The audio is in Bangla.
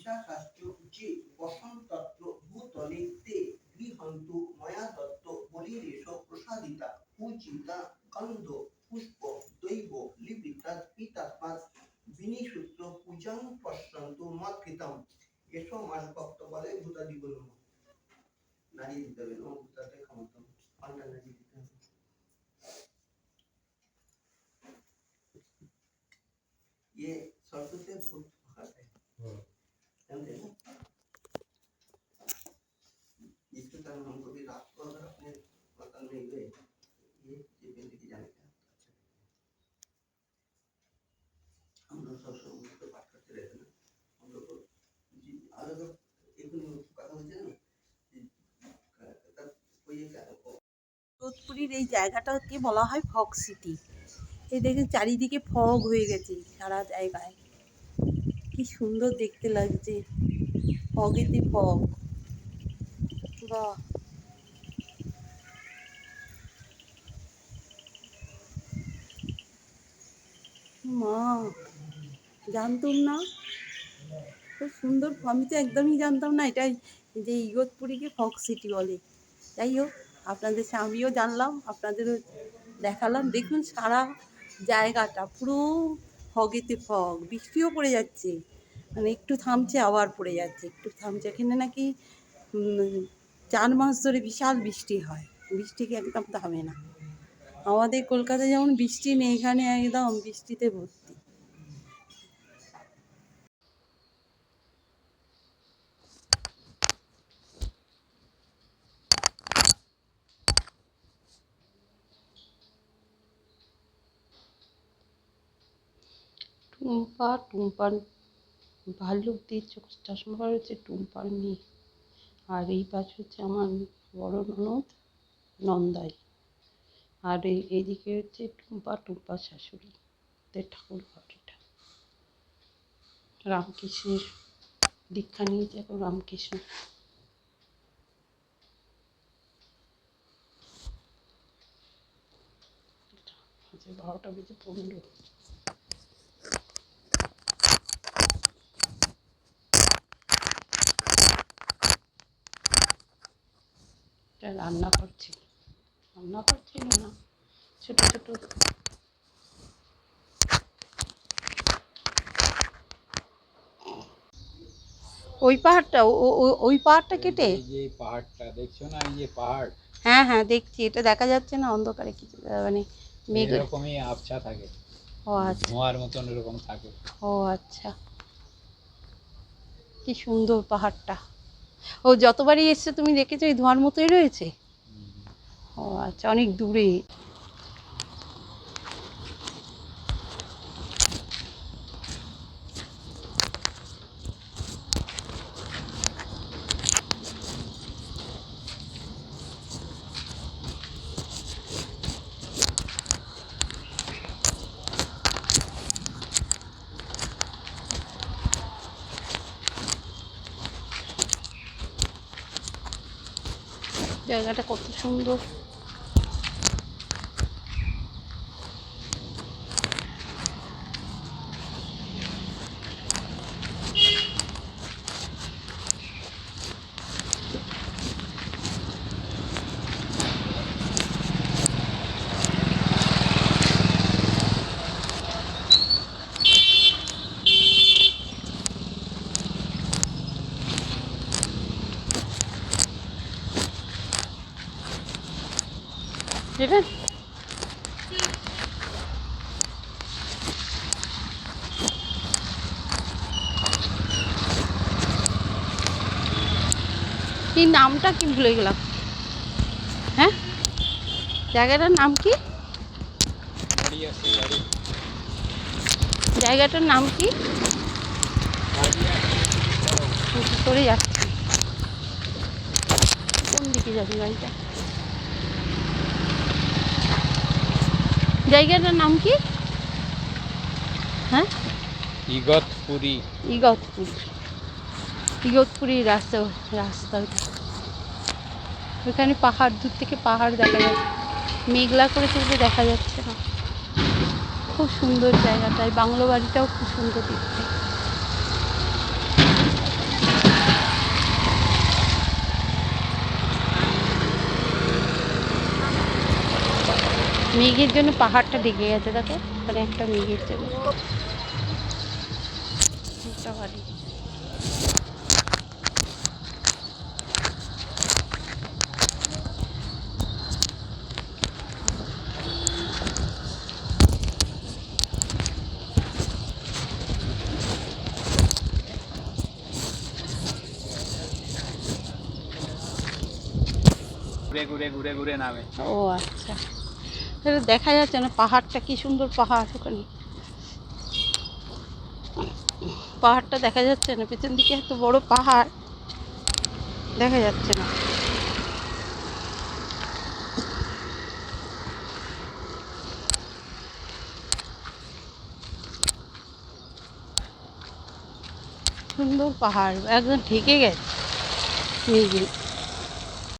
দিশাশাস্ত্র যে বসন্তত্র ভূতলে তে গৃহন্তু ময়া দত্ত বলিরেশ প্রসাদিতা পূজিতা গন্ধ পুষ্প দৈব লিপিতা পিতাত্মা বিনিসূত্র পূজাং পশ্যন্তু মৎকৃতম। এসো মাস ভক্ত বলে ভূতাদি গুণ নাড়িয়ে দিতে হবে, নম ভূতাতে ক্ষমতম পাল্টা নাড়িয়ে দিতে হবে। ये सरसों से भूत खाते हैं, जानते हैं ना? इसके कारण हमको भी रात को अगर अपने वतन में गए ये जिंदगी जाने का हम लोग सरसों तो बात करते रहते ना, हम लोग को अलग एक কথা হচ্ছে না तब कोई যোধপুরীর এই জায়গাটাকে বলা হয় ফগ সিটি। এই দেখেন চারিদিকে ফগ হয়ে গেছে সারা জায়গায়, কি সুন্দর দেখতে লাগছে, ফগেতে ফগ। বাহ, মা জানতাম না, খুব সুন্দর। আমি তো একদমই জানতাম না এটাই যে ইগতপুরীকে ফগ সিটি বলে। যাই হোক, আপনাদের আমিও জানলাম, আপনাদেরও দেখালাম। দেখুন সারা জায়গাটা পুরো ফগেতে ফগ, বৃষ্টিও পড়ে যাচ্ছে, মানে একটু থামছে আবার পড়ে যাচ্ছে, একটু থামছে। এখানে নাকি 4 মাস ধরে বিশাল বৃষ্টি হয়, বৃষ্টিকে একদম থামে না। আমাদের কলকাতায় যেমন বৃষ্টি নেই, এখানে একদম বৃষ্টিতে ভর্তি। টুম্পার ভাল্লুক দিয়ে চশমা পরা হচ্ছে টুম্পার মেয়ে। আর এই পাশে হচ্ছে আমার বড় ননদ নন্দাই। আর এইদিকে হচ্ছে টুম্পার শাশুড়ি, ওদের ঠাকুর ঘর। এটা রামকৃষ্ণের দীক্ষা নিয়েছে এখন, রামকৃষ্ণ। আচ্ছা, 12টা বেজে 15। রান্না করছিল না, ছোট ছোট ওই পাহাড়টা, ওই পাহাড়টা কেটে এই পাহাড়টা দেখছো না, এই যে পাহাড়, হ্যাঁ হ্যাঁ দেখছি, এটা দেখা যাচ্ছে না অন্ধকারে, কিছু মানে মেঘ এরকমই আবছা থাকে। ও আচ্ছা, ধোঁয়ার মতন এরকম থাকে। ও আচ্ছা, কি সুন্দর পাহাড়টা। ও যতবারই এসছে তুমি দেখেছো এই ধোঁয়ার মতোই রয়েছে। ও আচ্ছা, অনেক দূরে। জায়গাটা কত সুন্দর। দেবেন কি নামটা কি ভুলে গেলাম। হ্যাঁ, জায়গাটার নাম কি? জায়গাটার নাম কি? সরে যাচ্ছে, কোন দিকে যাবি গাড়িটা? জায়গাটার নাম কি? হ্যাঁ, ইগতপুরি রাস্তা। ওইখানে পাহাড়, দূর থেকে পাহাড় দেখা যাচ্ছে, মেঘলা করে চলতে দেখা যাচ্ছে না। খুব সুন্দর জায়গাটায়, বাংলো বাড়িটাও খুব সুন্দর দেখতে। মেঘের জন্য পাহাড়টা ঢেকে গেছে, দেখো ওখানে একটা মেঘের জন্য একটা বাড়ি। ঘুরে ঘুরে ঘুরে ঘুরে নামে। ও আচ্ছা, এটা দেখা যাচ্ছে না পাহাড়টা, কি সুন্দর পাহাড় ওখানে, পাহাড়টা দেখা যাচ্ছে না, পেছন দিকে এত বড় পাহাড় দেখা যাচ্ছে না। সুন্দর পাহাড় একদম ঢেকে গেছে মেঘে।